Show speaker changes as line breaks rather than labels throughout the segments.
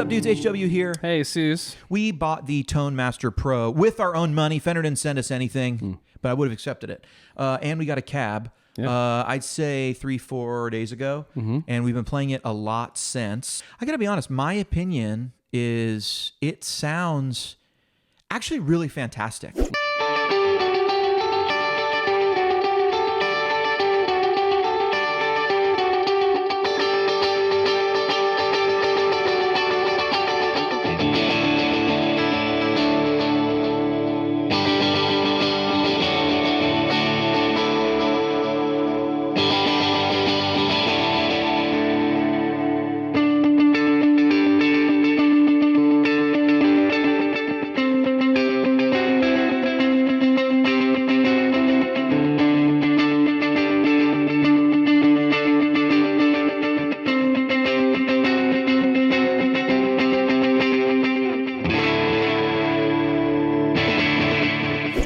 up, dudes? HW here.
Hey, Suze.
We bought the ToneMaster Pro with our own money. Fender didn't send us anything, but I would have accepted it. And we got a cab, I'd say 3-4 days ago, and we've been playing it a lot since. I got to be honest, my opinion is it sounds actually really fantastic.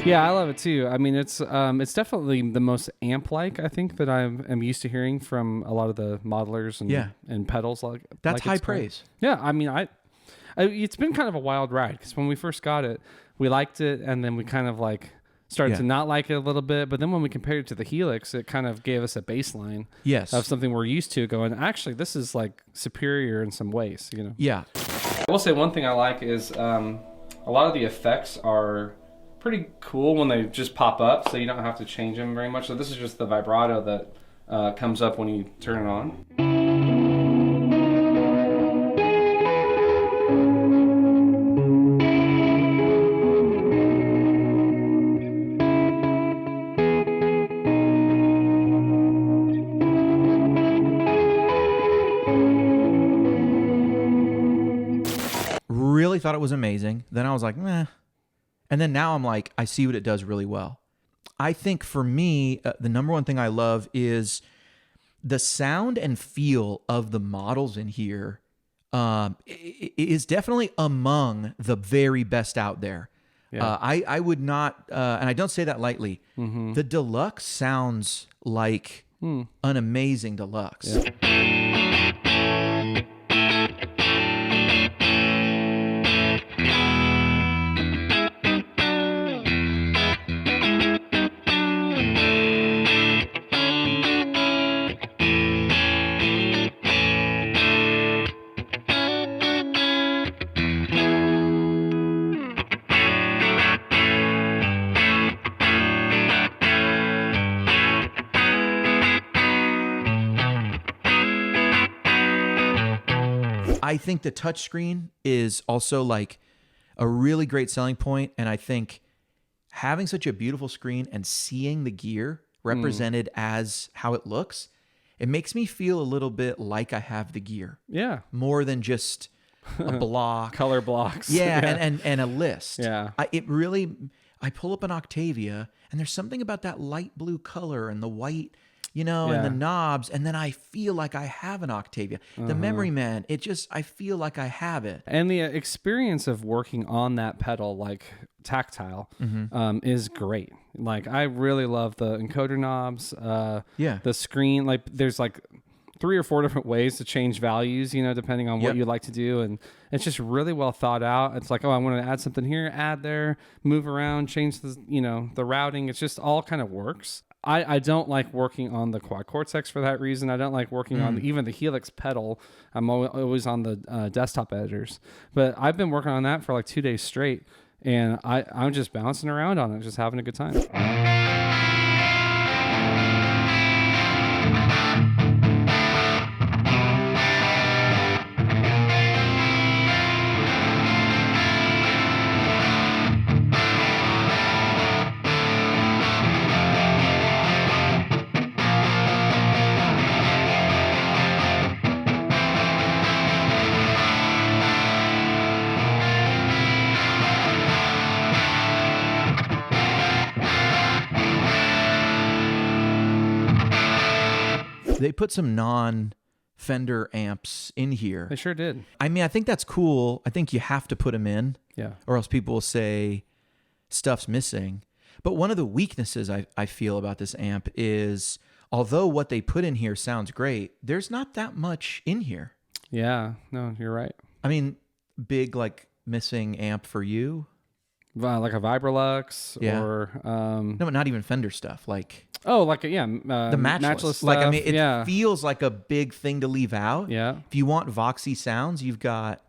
Yeah, I love it too. I mean, it's definitely the most amp-like I think that I'm used to hearing from a lot of the modelers and pedals.
That's high praise.
Yeah, I mean, it's been kind of a wild ride because when we first got it, we liked it, and then we kind of started to not like it a little bit. But then when we compared it to the Helix, it kind of gave us a baseline of something we're used to. Going, actually, this is superior in some ways. You know?
Yeah.
I will say one thing I like is a lot of the effects are pretty cool when they just pop up, so you don't have to change them very much. So this is just the vibrato that comes up when you turn it on.
Really thought it was amazing. Then I was like, meh. And then now I'm like, I see what it does really well. I think for me, the number one thing I love is the sound and feel of the models in here is definitely among the very best out there. Yeah. I would not, and I don't say that lightly, the Deluxe sounds like an amazing Deluxe. Yeah. I think the touchscreen is also a really great selling point, and I think having such a beautiful screen and seeing the gear represented as how it looks, it makes me feel a little bit like I have the gear. Yeah. More than just a block.
Color blocks.
Yeah, and a list.
Yeah.
I pull up an Octavia, and there's something about that light blue color and the white, and the knobs, and then I feel like I have an Octavia. The Memory Man, I feel like I have it.
And the experience of working on that pedal, tactile, is great. I really love the encoder knobs. The screen, there's 3 or 4 different ways to change values, depending on what you like to do. And it's just really well thought out. It's I want to add something here, add there, move around, change the routing. It's just all kind of works. I don't like working on the Quad Cortex for that reason. I don't like working on even the Helix pedal. I'm always on the desktop editors. But I've been working on that for 2 days straight, and I'm just bouncing around on it, just having a good time.
They put some non-Fender amps in here.
They sure did.
I mean, I think that's cool. I think you have to put them in.
Yeah.
Or else people will say stuff's missing. But one of the weaknesses I feel about this amp is, although what they put in here sounds great, there's not that much in here.
Yeah. No, you're right.
I mean, big like missing amp for you?
Like a Vibrolux or
no, but not even Fender stuff. Like
the matchless stuff.
Like I mean, it feels like a big thing to leave out.
Yeah.
If you want Voxy sounds, you've got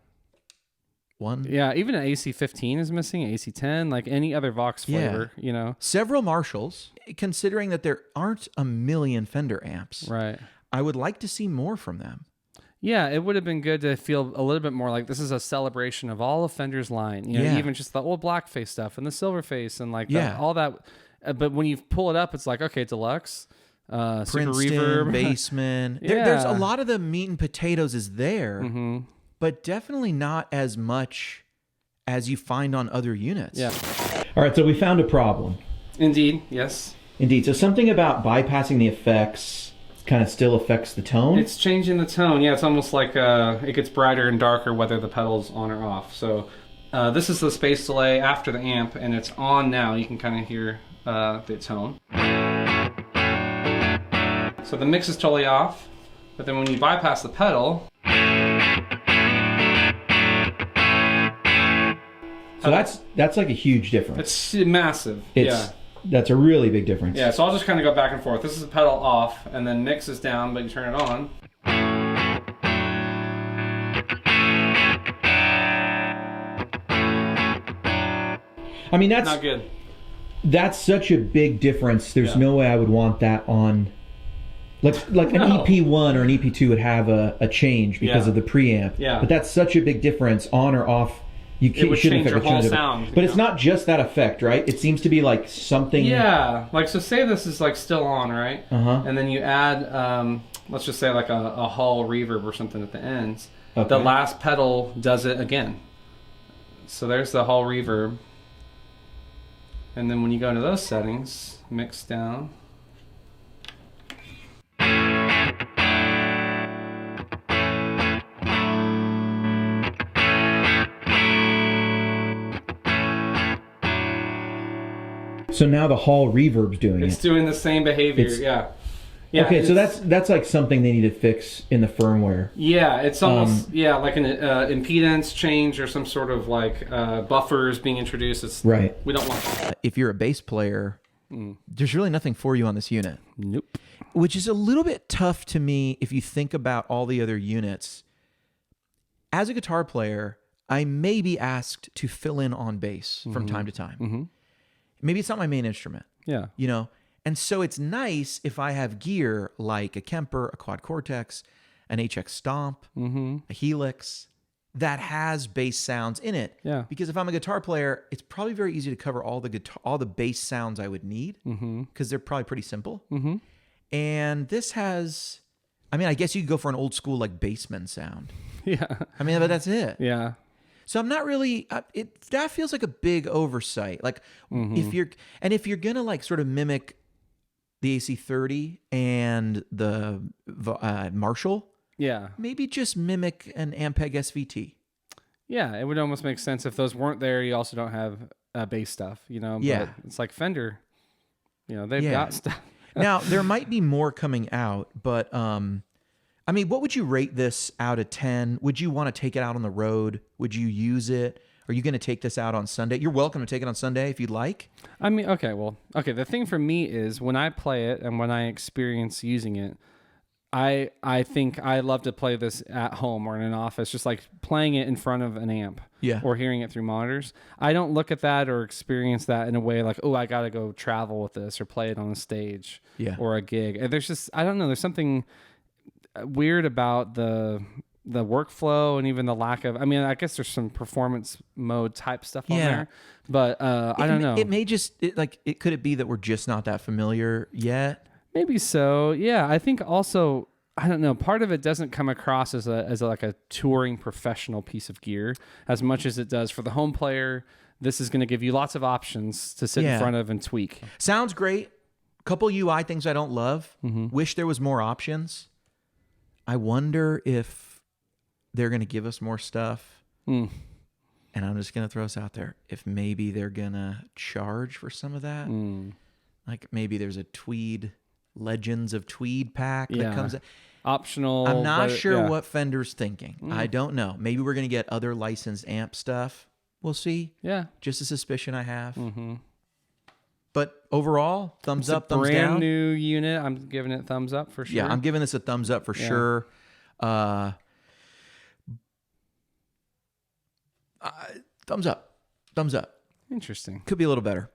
one.
Yeah, even an AC15 is missing, AC10, like any other Vox flavor, you know.
Several Marshalls, considering that there aren't a million Fender amps.
Right.
I would like to see more from them.
Yeah, it would have been good to feel a little bit more like this is a celebration of all of Fender's line. You know, even just the old blackface stuff and the silverface and like all that. But when you pull it up, it's like, okay, deluxe, super reverb,
Bassman. There's a lot of the meat and potatoes is there, but definitely not as much as you find on other units.
Yeah.
All right, so we found a problem.
Indeed, yes.
Indeed. So something about bypassing the effects kind of still affects the tone?
It's changing the tone. Yeah, it's almost like it gets brighter and darker whether the pedal's on or off. So this is the space delay after the amp, and it's on now. You can kind of hear the tone. So the mix is totally off, but then when you bypass the pedal...
So that's like a huge difference.
It's massive.
That's a really big difference.
Yeah, so I'll just kind of go back and forth. This is the pedal off, and then mix is down, but you turn it on.
I mean, that's
not good.
That's such a big difference. There's no way I would want that on. Like an EP1 or an EP2 would have a change because of the preamp.
Yeah.
But that's such a big difference, on or off.
It would change your whole sound.
But it's not just that effect, right? It seems to be like something...
Yeah. Like, so say this is like still on, right?
Uh-huh.
And then you add, let's just say like a Hall reverb or something at the ends.
Okay.
The last pedal does it again. So there's the Hall reverb. And then when you go into those settings, mix down.
So now the Hall reverb's doing it.
It's doing the same behavior, yeah.
Okay, so that's like something they need to fix in the firmware.
Yeah, it's almost like an impedance change or some sort of like buffers being introduced. It's,
right.
We don't want that.
If you're a bass player, there's really nothing for you on this unit.
Nope.
Which is a little bit tough to me if you think about all the other units. As a guitar player, I may be asked to fill in on bass from time to time.
Mm-hmm.
Maybe it's not my main instrument.
Yeah.
You know? And so it's nice if I have gear like a Kemper, a Quad Cortex, an HX Stomp, a Helix, that has bass sounds in it.
Yeah.
Because if I'm a guitar player, it's probably very easy to cover all the bass sounds I would need because they're probably pretty simple. And this has, I mean, I guess you could go for an old school like Bassman sound.
Yeah.
I mean, but that's it.
Yeah.
So I'm not really. That feels like a big oversight. Like if you're gonna like sort of mimic the AC30 and the Marshall, maybe just mimic an Ampeg SVT.
Yeah, it would almost make sense if those weren't there. You also don't have bass stuff, you know.
Yeah,
but it's like Fender, you know, they've got stuff.
Now there might be more coming out, but I mean, what would you rate this out of 10? Would you want to take it out on the road? Would you use it? Are you going to take this out on Sunday? You're welcome to take it on Sunday if you'd like.
I mean, okay. The thing for me is when I play it and when I experience using it, I think I love to play this at home or in an office, just like playing it in front of an amp or hearing it through monitors. I don't look at that or experience that in a way like, oh, I got to go travel with this or play it on a stage or a gig. And there's just, I don't know, there's something weird about the workflow and even the lack of, I mean, I guess there's some performance mode type stuff on there, but I don't know.
It may just could it be that we're just not that familiar yet?
Maybe so. Yeah. I think also, I don't know, part of it doesn't come across as a touring professional piece of gear as much as it does for the home player. This is going to give you lots of options to sit in front of and tweak.
Sounds great. Couple UI things I don't love. Wish there was more options. I wonder if they're going to give us more stuff. And I'm just going to throw this out there. If maybe they're going to charge for some of that. Like maybe there's a Tweed, Legends of Tweed pack that comes.
optional.
I'm not sure
yeah.
what Fender's thinking. I don't know. Maybe we're going to get other licensed amp stuff. We'll see.
Yeah.
Just a suspicion I have. But overall, thumbs up, thumbs
brand
down.
new unit. I'm giving it thumbs up for sure.
Yeah, I'm giving this a thumbs up for sure. Thumbs up. Thumbs up.
Interesting.
Could be a little better.